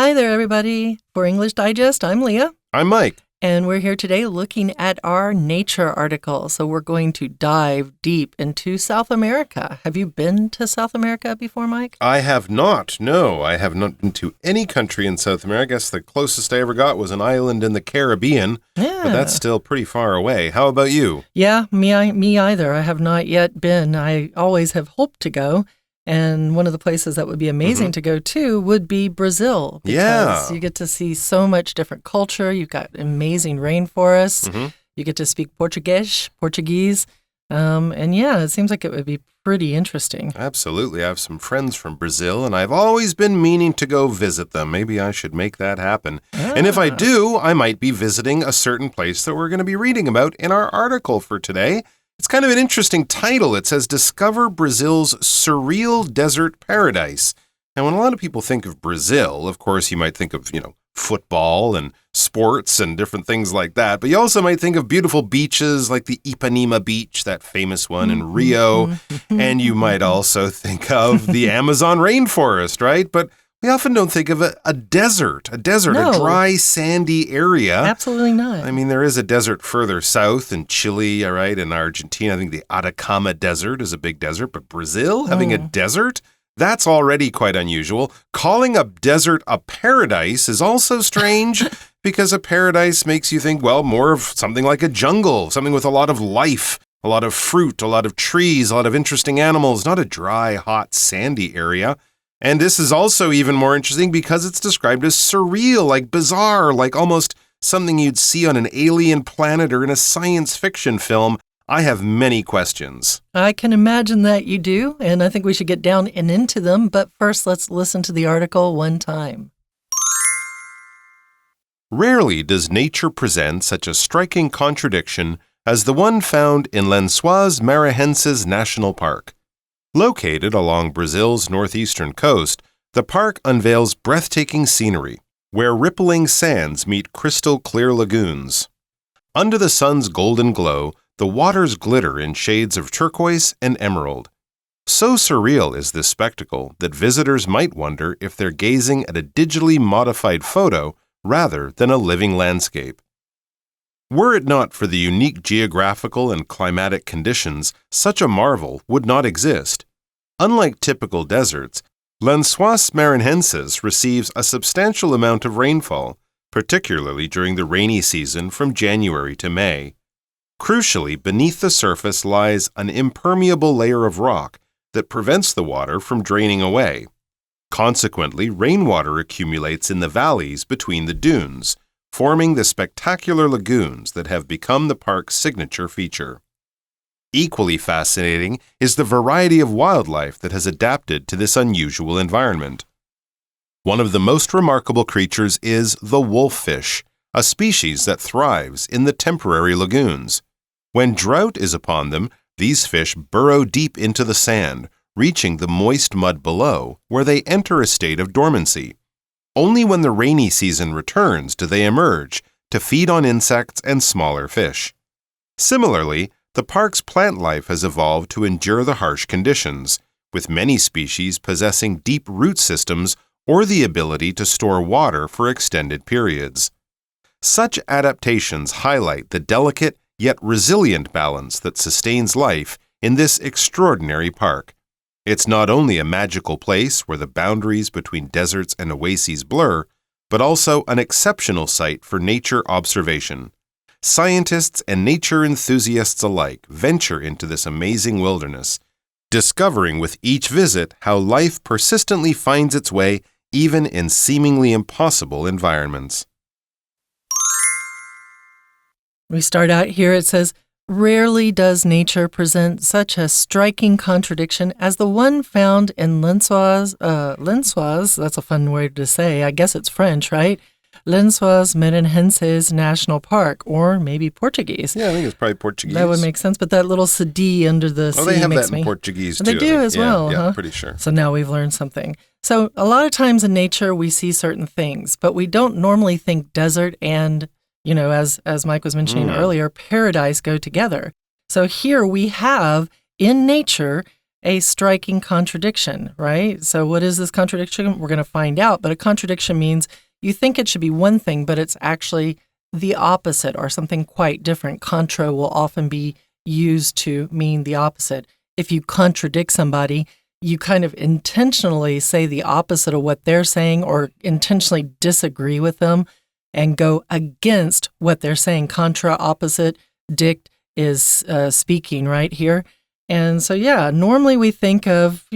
Hi there, everybody. For English Digest, I'm Leah. I'm Mike. And we're here today looking at our nature article. So we're going to dive deep into South America. Have you been to South America before, Mike? I have not. No, I have not been to any country in South America. I guess the closest I ever got was an island in the Caribbean. Yeah. But that's still pretty far away. How about you? Yeah, me either. I have not yet been. I always have hoped to go. And one of the places that would be amazing to go to would be Brazil. Because you get to see so much different culture. You've got amazing rainforests. You get to speak Portuguese. And yeah, it seems like it would be pretty interesting. Absolutely. I have some friends from Brazil, and I've always been meaning to go visit them. Maybe I should make that happen. And if I do, I might be visiting a certain place that we're going to be reading about in our article for today. It's kind of an interesting title. It says, Discover Brazil's Surreal Desert Paradise. And when a lot of people think of Brazil, of course, you might think of, football and sports and different things like that. But you also might think of beautiful beaches like the Ipanema Beach, that famous one in Rio. And you might also think of the Amazon rainforest, right? But we often don't think of a desert, No. a dry, sandy area. Absolutely not. I mean, there is a desert further south in Chile, all right, in Argentina. I think the Atacama Desert is a big desert, but Brazil having a desert? That's already quite unusual. Calling a desert a paradise is also strange because a paradise makes you think, well, more of something like a jungle, something with a lot of life, a lot of fruit, a lot of trees, a lot of interesting animals, not a dry, hot, sandy area. And this is also even more interesting because it's described as surreal, like bizarre, like almost something you'd see on an alien planet or in a science fiction film. I have many questions. I can imagine that you do, and I think we should get down and into them. But first, let's listen to the article one time. Rarely does nature present such a striking contradiction as the one found in Lençóis Maranhenses National Park. Located along Brazil's northeastern coast, the park unveils breathtaking scenery, where rippling sands meet crystal-clear lagoons. Under the sun's golden glow, the waters glitter in shades of turquoise and emerald. So surreal is this spectacle that visitors might wonder if they're gazing at a digitally modified photo rather than a living landscape. Were it not for the unique geographical and climatic conditions, such a marvel would not exist. Unlike typical deserts, Lençóis Maranhenses receives a substantial amount of rainfall, particularly during the rainy season from January to May. Crucially, beneath the surface lies an impermeable layer of rock that prevents the water from draining away. Consequently, rainwater accumulates in the valleys between the dunes, forming the spectacular lagoons that have become the park's signature feature. Equally fascinating is the variety of wildlife that has adapted to this unusual environment. One of the most remarkable creatures is the wolffish, a species that thrives in the temporary lagoons. When drought is upon them, these fish burrow deep into the sand, reaching the moist mud below, where they enter a state of dormancy. Only when the rainy season returns do they emerge to feed on insects and smaller fish. Similarly, the park's plant life has evolved to endure the harsh conditions, with many species possessing deep root systems or the ability to store water for extended periods. Such adaptations highlight the delicate yet resilient balance that sustains life in this extraordinary park. It's not only a magical place where the boundaries between deserts and oases blur, but also an exceptional site for nature observation. Scientists and nature enthusiasts alike venture into this amazing wilderness, discovering with each visit how life persistently finds its way even in seemingly impossible environments. We start out here, it says, Rarely does nature present such a striking contradiction as the one found in Lençóis, that's a fun word to say, I guess it's French, right? Lençóis Maranhenses National Park, or maybe Portuguese. Yeah, I think it's probably Portuguese. That would make sense, but that little C under the C they have makes that in Portuguese too. They do as well, Yeah, huh? pretty sure. So now we've learned something. So a lot of times in nature we see certain things, but we don't normally think desert and, as Mike was mentioning earlier, paradise go together. So here we have in nature a striking contradiction, right? So what is this contradiction? We're going to find out. But a contradiction means you think it should be one thing, but it's actually the opposite or something quite different. Contra will often be used to mean the opposite. If you contradict somebody, you kind of intentionally say the opposite of what they're saying or intentionally disagree with them and go against what they're saying. Contra, opposite, dict is speaking right here. And so, yeah, normally we think of,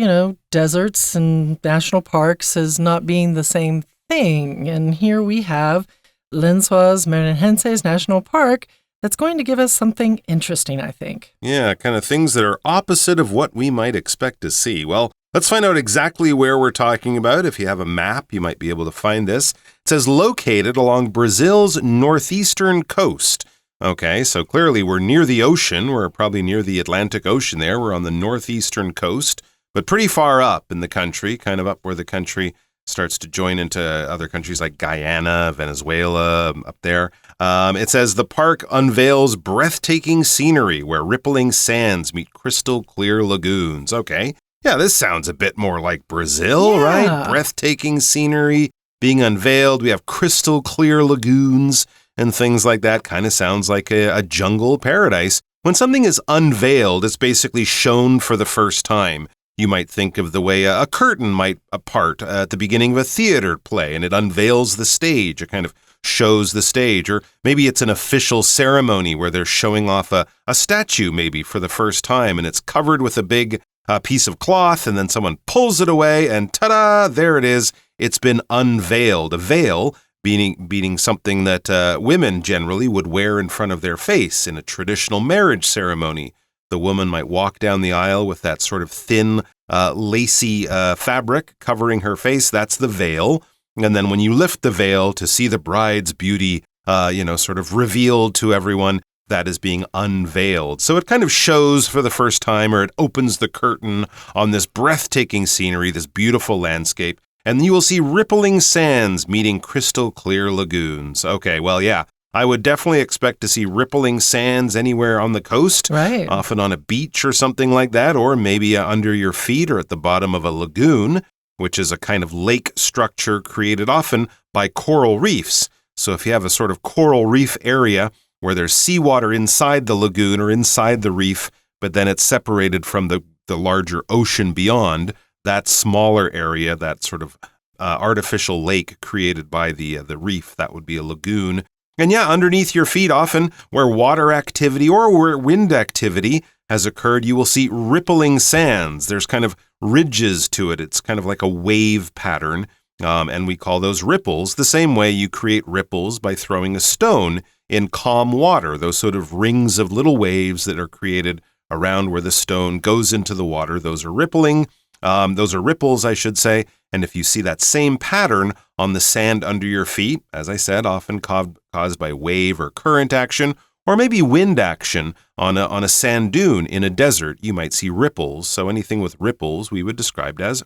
deserts and national parks as not being the same thing. And here we have Lençóis Maranhenses National Park that's going to give us something interesting, I think. Yeah, kind of things that are opposite of what we might expect to see. Well, let's find out exactly where we're talking about. If you have a map, you might be able to find this. It says located along Brazil's northeastern coast. Okay, so clearly we're near the ocean. We're probably near the Atlantic Ocean there. We're on the northeastern coast, but pretty far up in the country, kind of up where the country starts to join into other countries like Guyana, Venezuela, up there. It says the park unveils breathtaking scenery where rippling sands meet crystal clear lagoons. Okay, yeah, this sounds a bit more like Brazil, right? Breathtaking scenery being unveiled. We have crystal clear lagoons and things like that. Kind of sounds like a jungle paradise. When something is unveiled, it's basically shown for the first time. You might think of the way a curtain might part at the beginning of a theater play, and it unveils the stage. It kind of shows the stage. Or maybe it's an official ceremony where they're showing off a statue maybe for the first time, and it's covered with a big piece of cloth, and then someone pulls it away, and ta-da, there it is. It's been unveiled. A veil being something that women generally would wear in front of their face in a traditional marriage ceremony. The woman might walk down the aisle with that sort of thin, lacy fabric covering her face. That's the veil. And then when you lift the veil to see the bride's beauty, sort of revealed to everyone, that is being unveiled. So it kind of shows for the first time, or it opens the curtain on this breathtaking scenery, this beautiful landscape. And you will see rippling sands meeting crystal clear lagoons. Okay, well, yeah. I would definitely expect to see rippling sands anywhere on the coast, right? Often on a beach or something like that, or maybe under your feet or at the bottom of a lagoon, which is a kind of lake structure created often by coral reefs. So if you have a sort of coral reef area where there's seawater inside the lagoon or inside the reef, but then it's separated from the larger ocean beyond, that smaller area, that sort of artificial lake created by the reef, that would be a lagoon. And yeah, underneath your feet, often where water activity or where wind activity has occurred, you will see rippling sands. There's kind of ridges to it. It's kind of like a wave pattern, and we call those ripples, the same way you create ripples by throwing a stone in calm water, those sort of rings of little waves that are created around where the stone goes into the water. Those are rippling. Those are ripples, I should say. And if you see that same pattern on the sand under your feet, as I said, often caused by wave or current action, or maybe wind action on a sand dune in a desert, you might see ripples. So anything with ripples we would describe as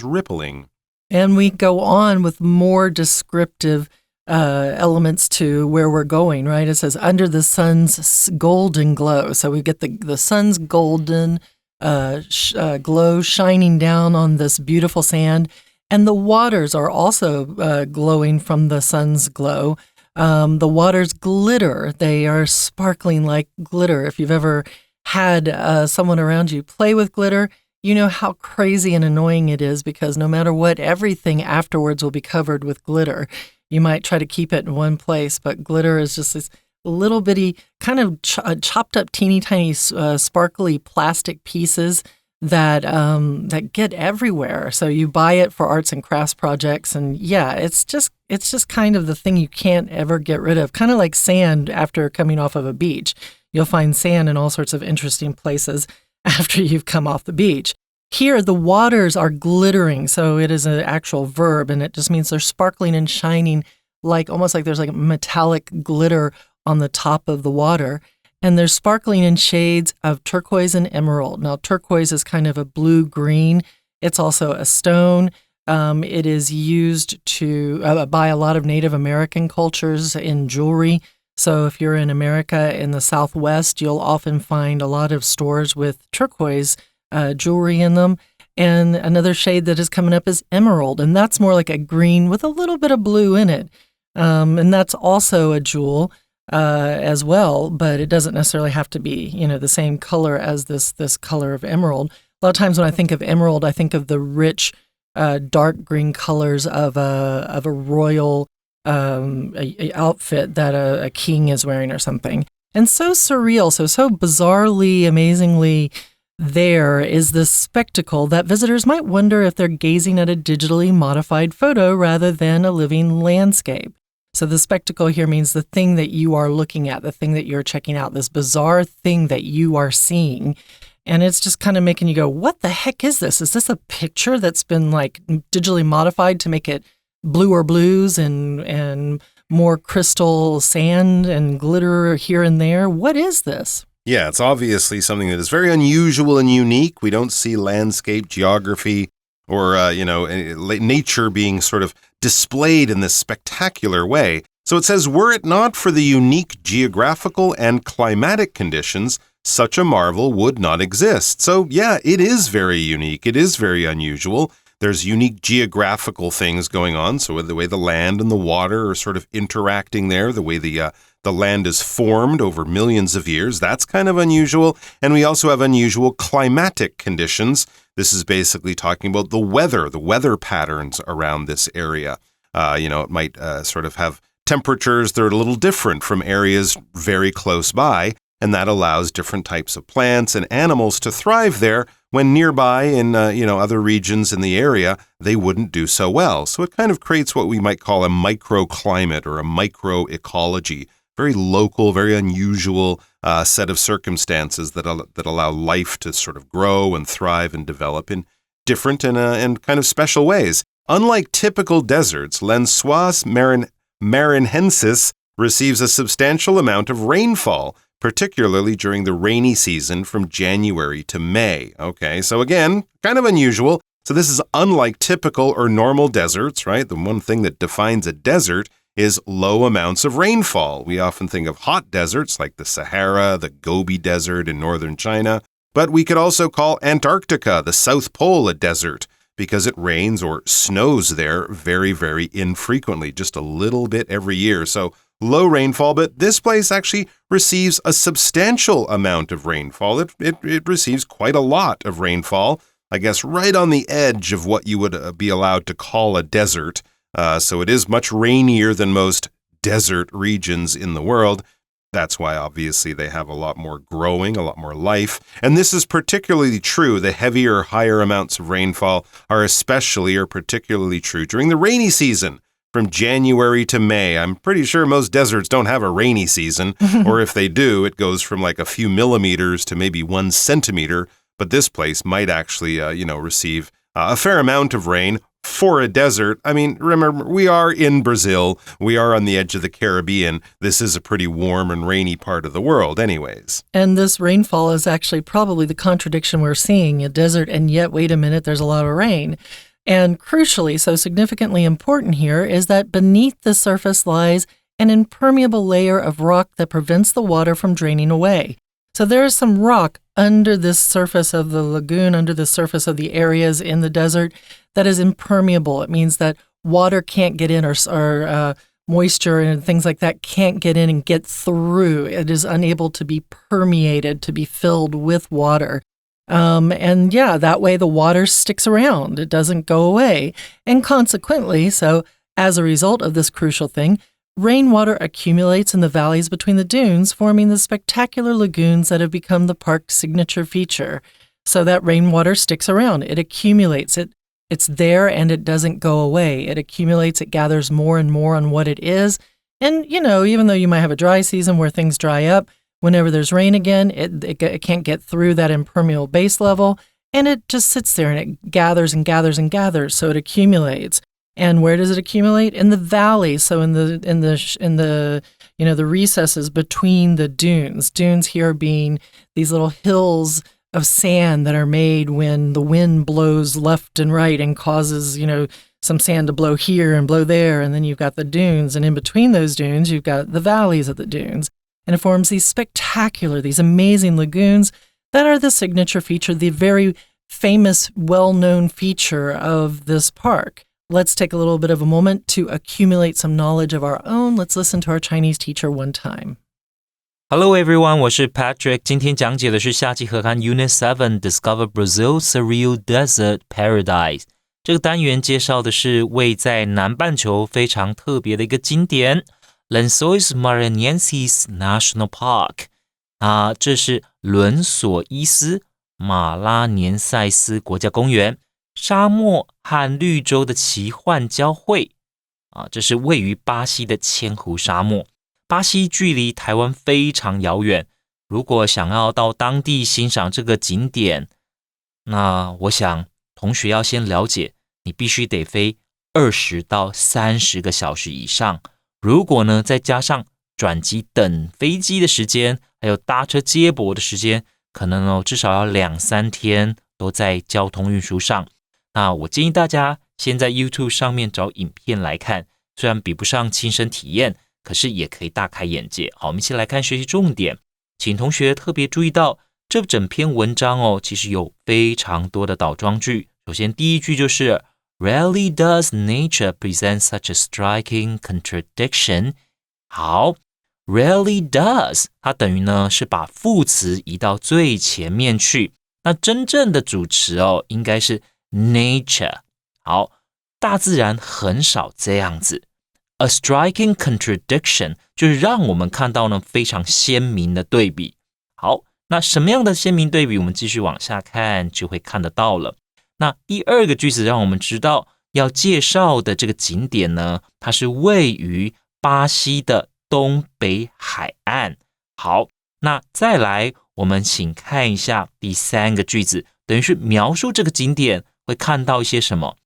rippling. And we go on with more descriptive elements to where we're going, right? It says under the sun's golden glow. So we get the sun's golden glow shining down on this beautiful sand. And the waters are also glowing from the sun's glow. The waters glitter. They are sparkling like glitter. If you've ever had someone around you play with glitter, you know how crazy and annoying it is because no matter what, everything afterwards will be covered with glitter. You might try to keep it in one place, but glitter is just this little bitty, kind of chopped up teeny tiny sparkly plastic pieces that get everywhere. So you buy it for arts and crafts projects, and yeah, it's just kind of the thing you can't ever get rid of. Kind of like sand after coming off of a beach. You'll find sand in all sorts of interesting places after you've come off the beach. Here, the waters are glittering, so it is an actual verb, and it just means they're sparkling and shining, like almost like there's like metallic glitter on the top of the water. And they're sparkling in shades of turquoise and emerald. Now, turquoise is kind of a blue-green. It's also a stone. It is used by a lot of Native American cultures in jewelry. So if you're in America in the Southwest, you'll often find a lot of stores with turquoise jewelry in them. And another shade that is coming up is emerald, and that's more like a green with a little bit of blue in it. And that's also a jewel as well, but it doesn't necessarily have to be, the same color as this color of emerald. A lot of times when I think of emerald, I think of the rich dark green colors of a royal a outfit that a king is wearing or something. And so surreal, so bizarrely, amazingly there is this spectacle that visitors might wonder if they're gazing at a digitally modified photo rather than a living landscape. So the spectacle here means the thing that you are looking at, the thing that you're checking out, this bizarre thing that you are seeing. And it's just kind of making you go, what the heck is this? Is this a picture that's been like digitally modified to make it bluer blues and more crystal sand and glitter here and there? What is this? Yeah, it's obviously something that is very unusual and unique. We don't see landscape, geography, or, nature being sort of displayed in this spectacular way. So it says, were it not for the unique geographical and climatic conditions, such a marvel would not exist. So yeah, it is very unique. It is very unusual. There's unique geographical things going on. So the way the land and the water are sort of interacting there, the way the land is formed over millions of years, that's kind of unusual. And we also have unusual climatic conditions. This is basically talking about the weather patterns around this area. It might sort of have temperatures that are a little different from areas very close by, and that allows different types of plants and animals to thrive there when nearby in other regions in the area, they wouldn't do so well. So it kind of creates what we might call a microclimate or a microecology. Very local, very unusual set of circumstances that allow life to sort of grow and thrive and develop in different and kind of special ways. Unlike typical deserts, Lensois marinensis receives a substantial amount of rainfall, particularly during the rainy season from January to May. Okay, so again, kind of unusual. So this is unlike typical or normal deserts, right? The one thing that defines a desert is low amounts of rainfall. We often think of hot deserts like the Sahara, the Gobi Desert in northern China, but we could also call Antarctica, the South Pole, a desert because it rains or snows there very, very infrequently, just a little bit every year. So low rainfall, but this place actually receives a substantial amount of rainfall. It receives quite a lot of rainfall, I guess right on the edge of what you would be allowed to call a desert. So it is much rainier than most desert regions in the world. That's why, obviously, they have a lot more growing, a lot more life. And this is particularly true. The heavier, higher amounts of rainfall are particularly true during the rainy season from January to May. I'm pretty sure most deserts don't have a rainy season, or if they do, it goes from like a few millimeters to maybe 1 centimeter. But this place might actually, receive a fair amount of rain. For a desert, I mean, remember, we are in Brazil. We are on the edge of the Caribbean. This is a pretty warm and rainy part of the world anyways. And this rainfall is actually probably the contradiction we're seeing, a desert, and yet, wait a minute, there's a lot of rain. And crucially, so significantly important here, is that beneath the surface lies an impermeable layer of rock that prevents the water from draining away. So there is some rock under the surface of the lagoon, under the surface of the areas in the desert that is impermeable. It means that water can't get in or moisture and things like that can't get in and get through. It is unable to be permeated, to be filled with water. That way the water sticks around. It doesn't go away. And consequently, so as a result of this crucial thing, rainwater accumulates in the valleys between the dunes, forming the spectacular lagoons that have become the park's signature feature. So that rainwater sticks around. It accumulates. It's there and it doesn't go away. It accumulates. It gathers more and more on what it is. And, even though you might have a dry season where things dry up, whenever there's rain again, it can't get through that impermeable base level, and it just sits there and it gathers and gathers and gathers. So it accumulates. And where does it accumulate? In the valley. So in the recesses between the dunes. Dunes here being these little hills of sand that are made when the wind blows left and right and causes, some sand to blow here and blow there. And then you've got the dunes. And in between those dunes, you've got the valleys of the dunes. And it forms these amazing lagoons that are the signature feature, the very famous, well-known feature of this park. Let's take a little bit of a moment to accumulate some knowledge of our own. Let's listen to our Chinese teacher one time. Hello everyone, 我是 Patrick. 今天讲解的是夏季合刊 Unit7 Discover Brazil's Surreal Desert Paradise. 这个单元介绍的是位在南半球非常特别的一个景点 Lençóis Maranhenses National Park. 这是伦索伊斯马拉年塞斯国家公园，沙漠和绿洲的奇幻交汇。这是位于巴西的千湖沙漠。巴西距离台湾非常遥远，如果想要到当地欣赏这个景点，那我想同学要先了解，你必须得飞20到30个小时以上。如果呢再加上转机等飞机的时间，还有搭车接驳的时间，可能至少要2-3天都在交通运输上。那我建议大家先在 YouTube 上面找影片来看，虽然比不上亲身体验，可是也可以大开眼界。好，我们一起来看学习重点，请同学特别注意到这整篇文章其实有非常多的倒装句。首先第一句就是 Rarely does nature present such a striking contradiction. 好， Rarely does 它等于呢是把副词移到最前面去，那真正的主词应该是 nature。 好，大自然很少这样子。A striking contradiction 就是让我们看到呢非常鲜明的对比。好，那什么样的鲜明对比，我们继续往下看就会看得到了。那第二个句子让我们知道要介绍的这个景点呢，它是位于巴西的东北海岸。好，那再来我们请看一下第三个句子，等于是描述这个景点会看到一些什么。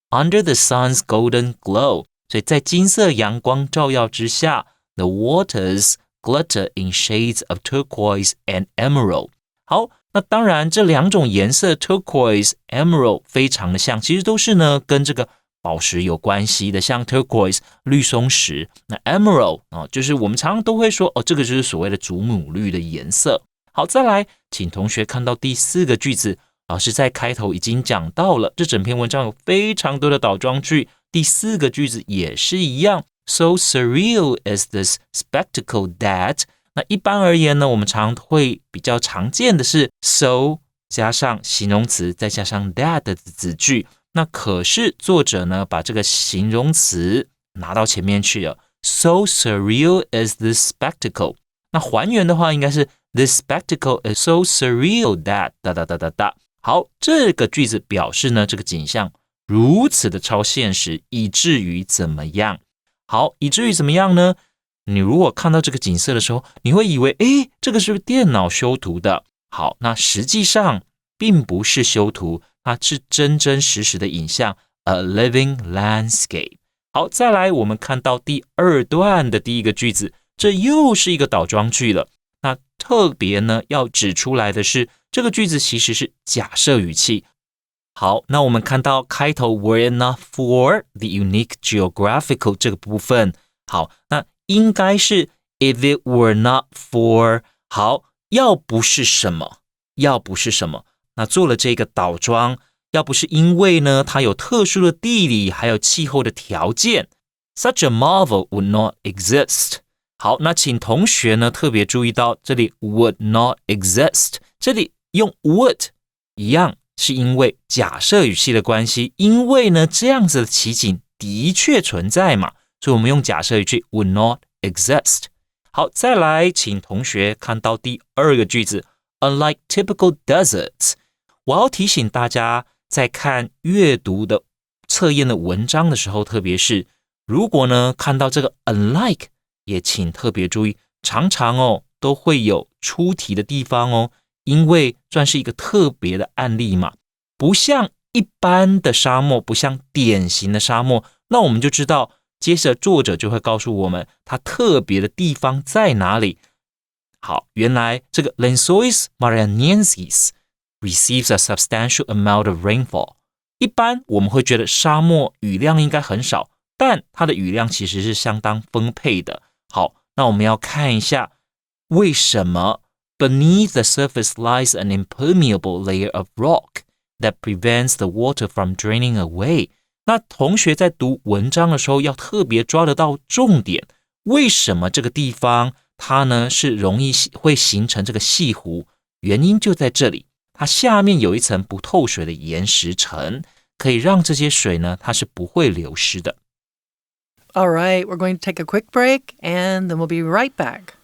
Under the sun's golden glow，所以在金色阳光照耀之下 ，the waters glitter in shades of turquoise and emerald。好，那当然这两种颜色 turquoise、emerald 非常的像，其实都是呢跟这个宝石有关系的，像 turquoise 绿松石，那 emerald 就是我们常常都会说这个就是所谓的祖母绿的颜色。好，再来，请同学看到第四个句子，老师在开头已经讲到了，这整篇文章有非常多的倒装句。第四个句子也是一样 ，So surreal is this spectacle that。那一般而言呢，我们常会比较常见的是 so 加上形容词，再加上 that 的子句。那可是作者呢，把这个形容词拿到前面去了 ，So surreal is this spectacle。那还原的话，应该是 This spectacle is so surreal that 哒哒哒哒哒。好，这个句子表示呢，这个景象如此的超现实，以至于怎么样？好，以至于怎么样呢？你如果看到这个景色的时候，你会以为，这个是不是电脑修图的？好，那实际上并不是修图，它是真真实实的影像 ，a living landscape。好，再来，我们看到第二段的第一个句子，这又是一个倒装句了。那特别呢，要指出来的是，这个句子其实是假设语气。好，那我们看到开头 were it not for the unique geographical 这个部分，好，那应该是 if it were not for， 好，要不是什么，要不是什么，那做了这个倒装，要不是因为呢，它有特殊的地理还有气候的条件 ，such a marvel would not exist。好，那请同学呢特别注意到这里 would not exist， 这里用 would 一样。是因为假设语气的关系，因为呢这样子的奇景的确存在嘛，所以我们用假设语气 would not exist。好，再来，请同学看到第二个句子 ，Unlike typical deserts， 我要提醒大家，在看阅读的测验的文章的时候，特别是如果呢看到这个 unlike， 也请特别注意，常常都会有出题的地方因为算是一个特别的案例嘛，不像一般的沙漠，不像典型的沙漠，那我们就知道，接着作者就会告诉我们，它特别的地方在哪里。好，原来这个 Lençóis Maranhenses receives a substantial amount of rainfall。一般我们会觉得沙漠雨量应该很少，但它的雨量其实是相当丰沛的。好，那我们要看一下为什么 beneath the surface lies an impermeable layer of rock that prevents the water from draining away. 那同学在读文章的时候要特别抓得到重点，为什么这个地方它呢是容易会形成这个隙湖？原因就在这里，它下面有一层不透水的岩石层，可以让这些水呢它是不会流失的。All right, we're going to take a quick break and then we'll be right back.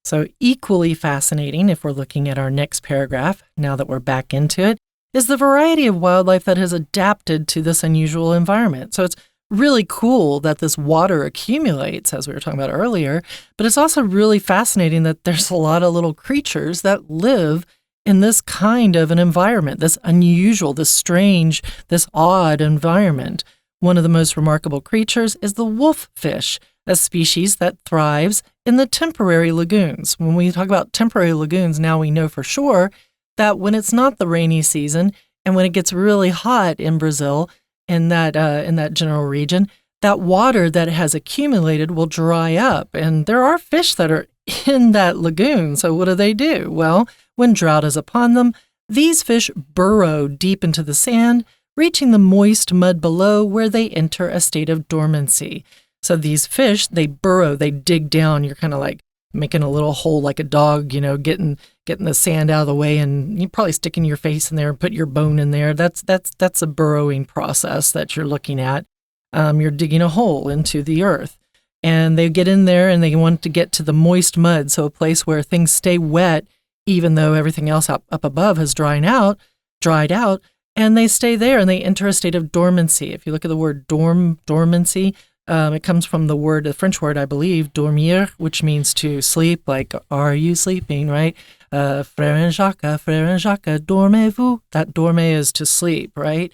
So equally fascinating, if we're looking at our next paragraph, now that we're back into it, is the variety of wildlife that has adapted to this unusual environment. So it's really cool that this water accumulates, as we were talking about earlier, but it's also really fascinating that there's a lot of little creatures that live in this kind of an environment, this unusual, this strange, this odd environment. One of the most remarkable creatures is the wolffish, a species that thrives in the temporary lagoons. When we talk about temporary lagoons, now we know for sure that when it's not the rainy season and when it gets really hot in Brazil, in that general region, that water that has accumulated will dry up. And there are fish that are in that lagoon. So what do? Well, when drought is upon them, these fish burrow deep into the sand, reaching the moist mud below where they enter a state of dormancy. So these fish, they burrow, they dig down. You're kind of like making a little hole like a dog, getting the sand out of the way, and you're probably sticking your face in there and put your bone in there. That's a burrowing process that you're looking at. You're digging a hole into the earth. And they get in there and they want to get to the moist mud, so a place where things stay wet, even though everything else up above has dried out, and they stay there and they enter a state of dormancy. If you look at the word dormancy, it comes from the French word, I believe, dormir, which means to sleep, like, are you sleeping, right? Frère Jacques, dormez-vous? That dorme is to sleep, right?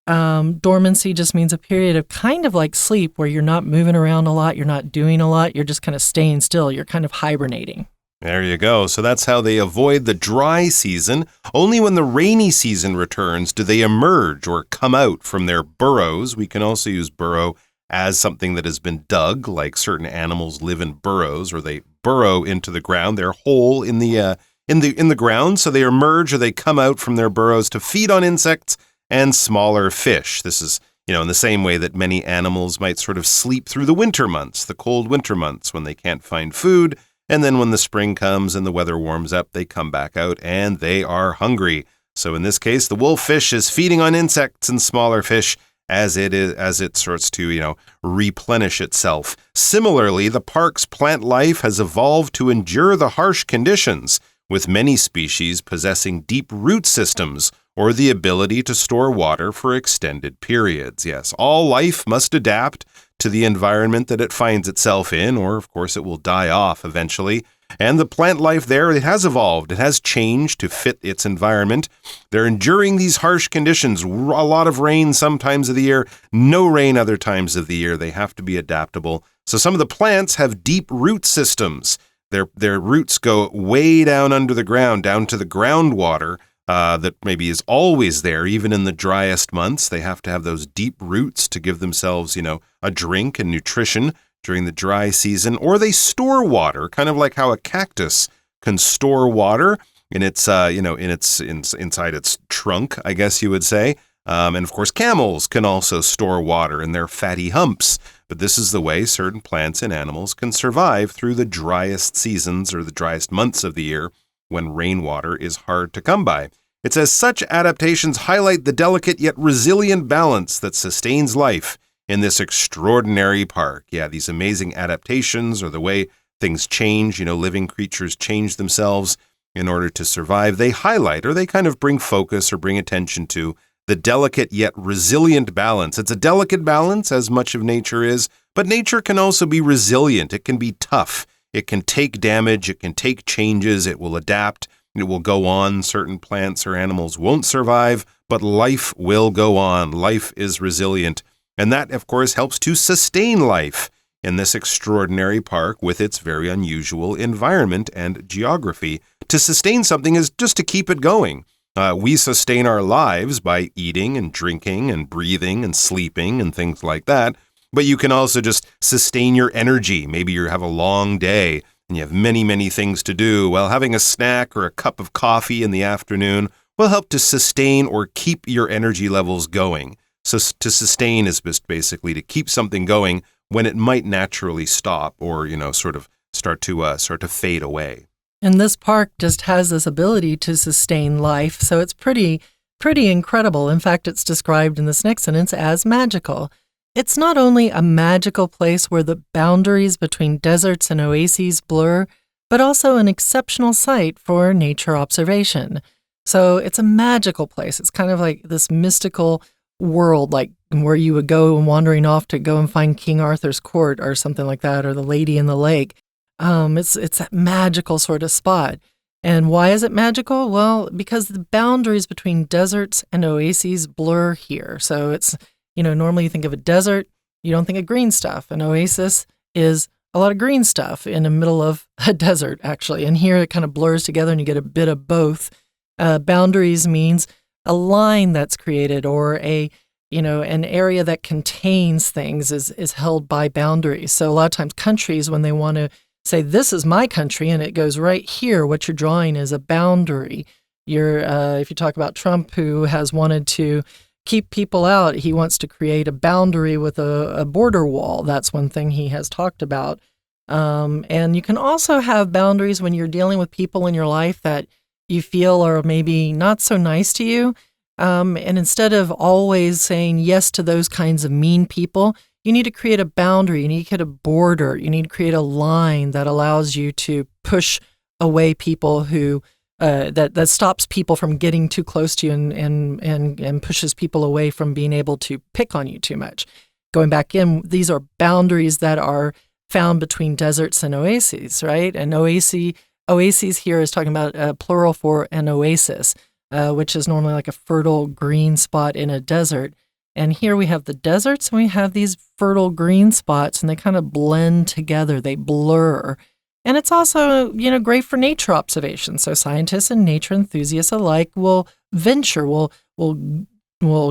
Dormancy just means a period of kind of like sleep where you're not moving around a lot, you're not doing a lot, you're just kind of staying still, you're kind of hibernating. There you go. So that's how they avoid the dry season. Only when the rainy season returns do they emerge or come out from their burrows. We can also use burrow as something that has been dug, like certain animals live in burrows, or they burrow into the ground. They're hole in the ground, so they emerge or they come out from their burrows to feed on insects and smaller fish. This is, in the same way that many animals might sort of sleep through the winter months, the cold winter months when they can't find food, and then when the spring comes and the weather warms up, they come back out and they are hungry. So in this case, the wolffish is feeding on insects and smaller fish as it starts to, replenish itself. Similarly, the park's plant life has evolved to endure the harsh conditions, with many species possessing deep root systems or the ability to store water for extended periods. Yes, all life must adapt to the environment that it finds itself in, or of course it will die off eventually. And the plant life there, it has evolved. It has changed to fit its environment. They're enduring these harsh conditions. A lot of rain some times of the year, no rain other times of the year. They have to be adaptable. So some of the plants have deep root systems. Their roots go way down under the ground, down to the groundwater that maybe is always there, even in the driest months. They have to have those deep roots to give themselves, a drink and nutrition during the dry season, or they store water, kind of like how a cactus can store water in its, inside its trunk, I guess you would say. And of course, camels can also store water in their fatty humps. But this is the way certain plants and animals can survive through the driest seasons or the driest months of the year when rainwater is hard to come by. It says such adaptations highlight the delicate yet resilient balance that sustains life in this extraordinary park. Yeah, these amazing adaptations or the way things change, living creatures change themselves in order to survive. They highlight or they kind of bring focus or bring attention to the delicate yet resilient balance. It's a delicate balance, as much of nature is, but nature can also be resilient. It can be tough. It can take damage. It can take changes. It will adapt. It will go on. Certain plants or animals won't survive, but life will go on. Life is resilient. And that, of course, helps to sustain life in this extraordinary park with its very unusual environment and geography. To sustain something is just to keep it going. We sustain our lives by eating and drinking and breathing and sleeping and things like that. But you can also just sustain your energy. Maybe you have a long day and you have many, many things to do. Well, having a snack or a cup of coffee in the afternoon will help to sustain or keep your energy levels going. So to sustain is just basically to keep something going when it might naturally stop or, sort of start to fade away. And this park just has this ability to sustain life, so it's pretty incredible. In fact, it's described in this next sentence as magical. It's not only a magical place where the boundaries between deserts and oases blur, but also an exceptional site for nature observation. So it's a magical place. It's kind of like this mystical world, like where you would go wandering off to go and find King Arthur's court or something like that, or the Lady in the Lake. It's that magical sort of spot. And why is it magical? Well, because the boundaries between deserts and oases blur here. So it's, normally you think of a desert, you don't think of green stuff. An oasis is a lot of green stuff in the middle of a desert, actually. And here it kind of blurs together and you get a bit of both. Boundaries means a line that's created or an area that contains things is held by boundaries. So a lot of times countries, when they want to say, this is my country, and it goes right here, what you're drawing is a boundary. If you talk about Trump, who has wanted to keep people out, he wants to create a boundary with a border wall. That's one thing he has talked about. And you can also have boundaries when you're dealing with people in your life that you feel are maybe not so nice to you. And instead of always saying yes to those kinds of mean people, you need to create a boundary. You need to create a border. You need to create a line that allows you to push away people who that stops people from getting too close to you and pushes people away from being able to pick on you too much. Going back in, these are boundaries that are found between deserts and oases, right? An oases here is talking about a plural for an oasis, which is normally like a fertile green spot in a desert. And here we have the deserts and we have these fertile green spots, and they kind of blend together. They blur. And it's also, great for nature observation. So scientists and nature enthusiasts alike will venture, will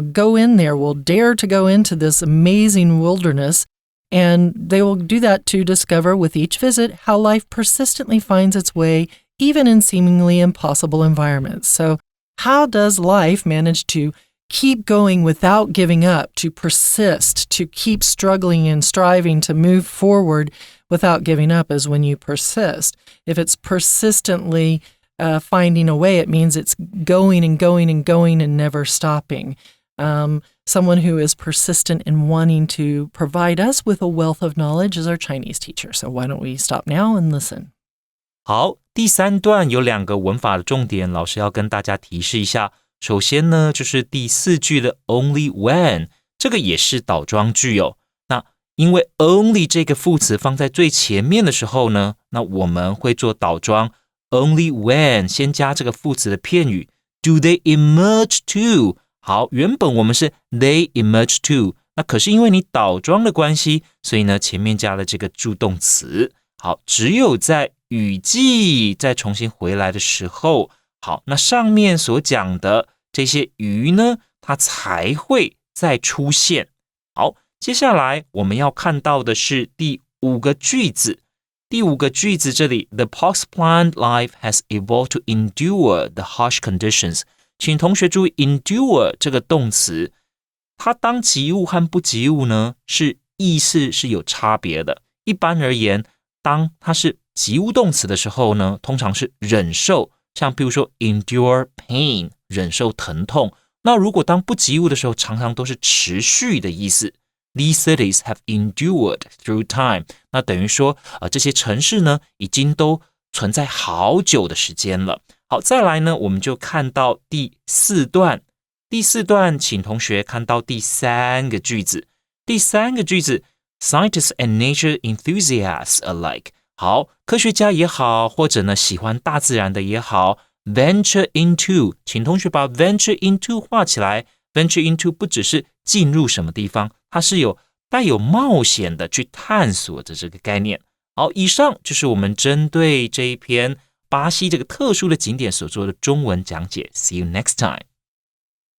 go in there, will dare to go into this amazing wilderness. And they will do that to discover with each visit how life persistently finds its way, even in seemingly impossible environments. So how does life manage to keep going without giving up, to persist, to keep struggling and striving to move forward without giving up? Is when you persist. If it's persistently finding a way, it means it's going and going and going and never stopping. Someone who is persistent in wanting to provide us with a wealth of knowledge is our Chinese teacher. So why don't we stop now and listen? 好，第三段有2个文法的重点，老师要跟大家提示一下。首先呢，就是第4句的 only when， 这个也是倒装句哦。那因为 only 这个副词放在最前面的时候呢，那我们会做倒装 only when 先加这个副词的片语 do they emerge to。好，原本我们是 they emerge to， 那可是因为你倒装的关系，所以呢前面加了这个助动词。好，只有在雨季再重新回来的时候，好，那上面所讲的这些鱼呢，它才会再出现。好，接下来我们要看到的是第5个句子。第5个句子这里 The park's plant life has evolved to endure the harsh conditions。请同学注意 endure 这个动词，它当及物和不及物呢，是意思是有差别的。一般而言，当它是及物动词的时候呢，通常是忍受，像比如说 endure pain， 忍受疼痛。那如果当不及物的时候，常常都是持续的意思。These cities have endured through time。那等于说，这些城市呢，已经都存在好久的时间了。好，再来呢，我们就看到第4段。第4段，请同学看到第3个句子。第3个句子 ，Scientists and nature enthusiasts alike。好，科学家也好，或者呢喜欢大自然的也好 ，venture into， 请同学把 venture into 画起来。venture into 不只是进入什么地方，它是带有冒险的去探索的这个概念。好，以上就是我们针对这一篇巴西这个特殊的景点所做的中文讲解。See you next time.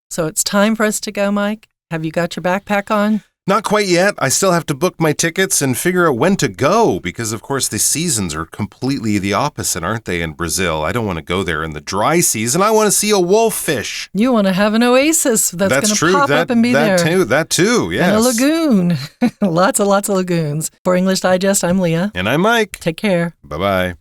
So it's time for us to go, Mike. Have you got your backpack on? Not quite yet. I still have to book my tickets and figure out when to go because, of course, the seasons are completely the opposite, aren't they, in Brazil? I don't want to go there in the dry season. I want to see a wolffish. You want to have an oasis that's going to pop up and be there. That too, yes. And a lagoon. lots of lagoons. For English Digest, I'm Leah. And I'm Mike. Take care. Bye-bye.